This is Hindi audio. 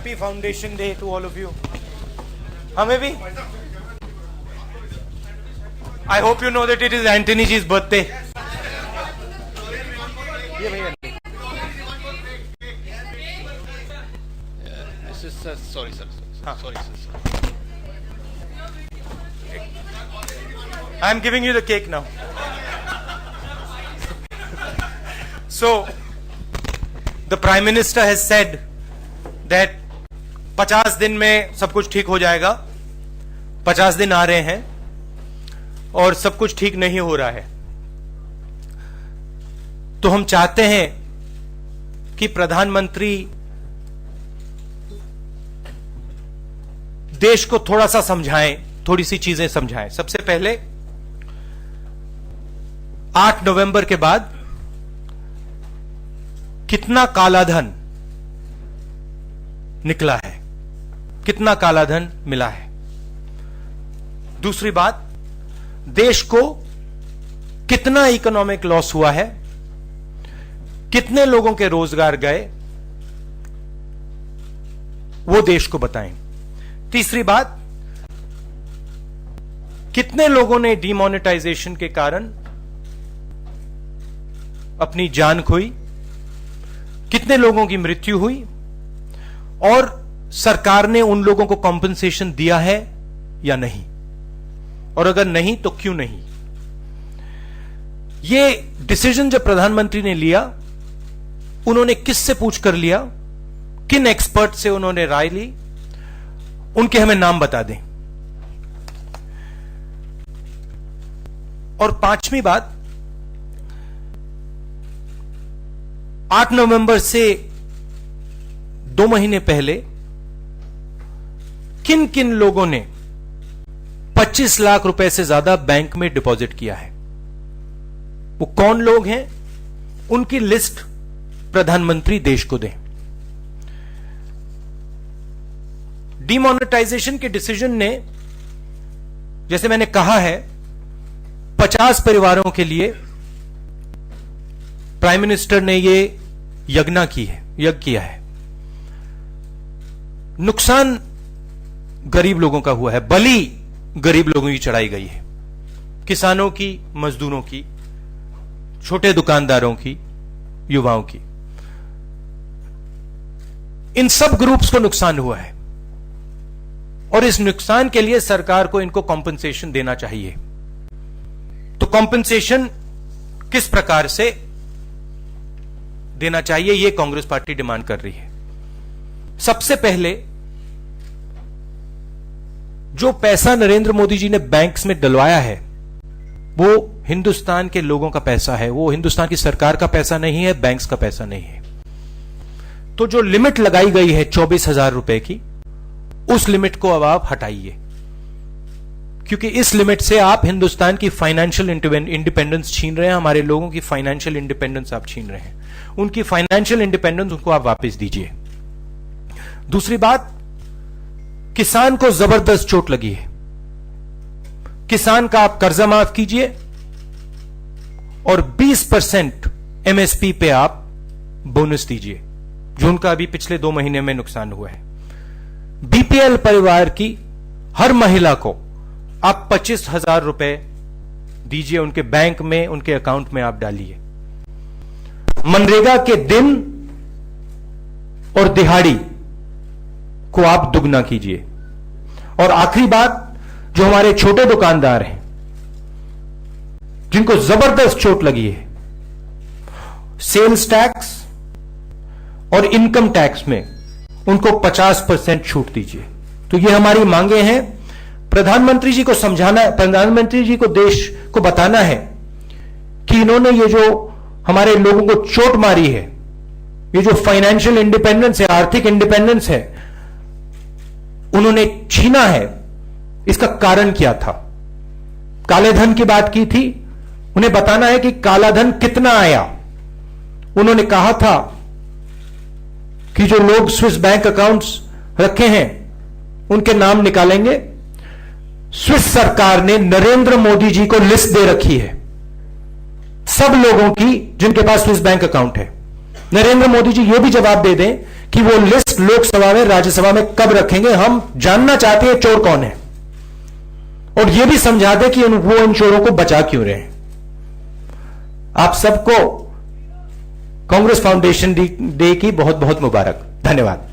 Happy Foundation Day to all of you. हमें भी. I hope you know that it is Anthony ji's birthday. ये भैया. Sorry, sir. Sorry, sir. I am giving you the cake now. So, the Prime Minister has said that 50 दिन में सब कुछ ठीक हो जाएगा. 50 दिन आ रहे हैं और सब कुछ ठीक नहीं हो रहा है. तो हम चाहते हैं कि प्रधानमंत्री देश को थोड़ा सा समझाएं, थोड़ी सी चीजें समझाएं. सबसे पहले 8 नवंबर के बाद कितना कालाधन निकला है, कितना कालाधन मिला है. दूसरी बात, देश को कितना इकोनॉमिक लॉस हुआ है, कितने लोगों के रोजगार गए, वो देश को बताएं. तीसरी बात, कितने लोगों ने डिमोनेटाइजेशन के कारण अपनी जान खोई, कितने लोगों की मृत्यु हुई और सरकार ने उन लोगों को कॉम्पेंसेशन दिया है या नहीं, और अगर नहीं तो क्यों नहीं. ये डिसीजन जब प्रधानमंत्री ने लिया, उन्होंने किससे पूछकर लिया, किन एक्सपर्ट से उन्होंने राय ली, उनके हमें नाम बता दें. और पांचवी बात, 8 नवंबर से 2 महीने पहले किन किन लोगों ने 25 लाख रुपए से ज्यादा बैंक में डिपॉजिट किया है, वो कौन लोग हैं, उनकी लिस्ट प्रधानमंत्री देश को दें. डिमोनेटाइजेशन के डिसीजन ने, जैसे मैंने कहा है, 50 परिवारों के लिए प्राइम मिनिस्टर ने यह यज्ञ किया है. नुकसान गरीब लोगों का हुआ है, बलि गरीब लोगों की चढ़ाई गई है, किसानों की, मजदूरों की, छोटे दुकानदारों की, युवाओं की. इन सब ग्रुप्स को नुकसान हुआ है और इस नुकसान के लिए सरकार को इनको कॉम्पेंसेशन देना चाहिए. तो कॉम्पेंसेशन किस प्रकार से देना चाहिए, यह कांग्रेस पार्टी डिमांड कर रही है. सबसे पहले, जो पैसा नरेंद्र मोदी जी ने बैंक्स में डलवाया है, वो हिंदुस्तान के लोगों का पैसा है, वो हिंदुस्तान की सरकार का पैसा नहीं है, बैंक्स का पैसा नहीं है. तो जो लिमिट लगाई गई है 24,000 रुपए की, उस लिमिट को अब आप हटाइए, क्योंकि इस लिमिट से आप हिंदुस्तान की फाइनेंशियल इंडिपेंडेंस छीन रहे हैं. हमारे लोगों की फाइनेंशियल इंडिपेंडेंस आप छीन रहे हैं. उनकी फाइनेंशियल इंडिपेंडेंस उनको आप वापस दीजिए. दूसरी बात, किसान को जबरदस्त चोट लगी है. किसान का आप कर्जा माफ कीजिए और 20% एमएसपी पे आप बोनस दीजिए, जो उनका अभी पिछले 2 महीने में नुकसान हुआ है. बीपीएल परिवार की हर महिला को आप 25,000 रुपए दीजिए, उनके बैंक में, उनके अकाउंट में आप डालिए. मनरेगा के दिन और दिहाड़ी को आप दुगना कीजिए. और आखिरी बात, जो हमारे छोटे दुकानदार हैं, जिनको जबरदस्त चोट लगी है, सेल्स टैक्स और इनकम टैक्स में उनको 50% छूट दीजिए. तो ये हमारी मांगे हैं. प्रधानमंत्री जी को समझाना, प्रधानमंत्री जी को देश को बताना है कि इन्होंने ये जो हमारे लोगों को चोट मारी है, ये जो फाइनेंशियल इंडिपेंडेंस है, आर्थिक इंडिपेंडेंस है, उन्होंने छीना है. इसका कारण क्या था? काले धन की बात की थी. उन्हें बताना है कि काला धन कितना आया. उन्होंने कहा था कि जो लोग स्विस बैंक अकाउंट्स रखे हैं, उनके नाम निकालेंगे. स्विस सरकार ने नरेंद्र मोदी जी को लिस्ट दे रखी है, सब लोगों की जिनके पास स्विस बैंक अकाउंट है. नरेंद्र मोदी जी यह भी जवाब दे दें कि वो लिस्ट लोकसभा में, राज्यसभा में कब रखेंगे। हम जानना चाहते हैं चोर कौन है, और ये भी समझा दे कि वो इन चोरों को बचा क्यों रहे हैं। आप सबको कांग्रेस फाउंडेशन डे की बहुत बहुत मुबारक। धन्यवाद।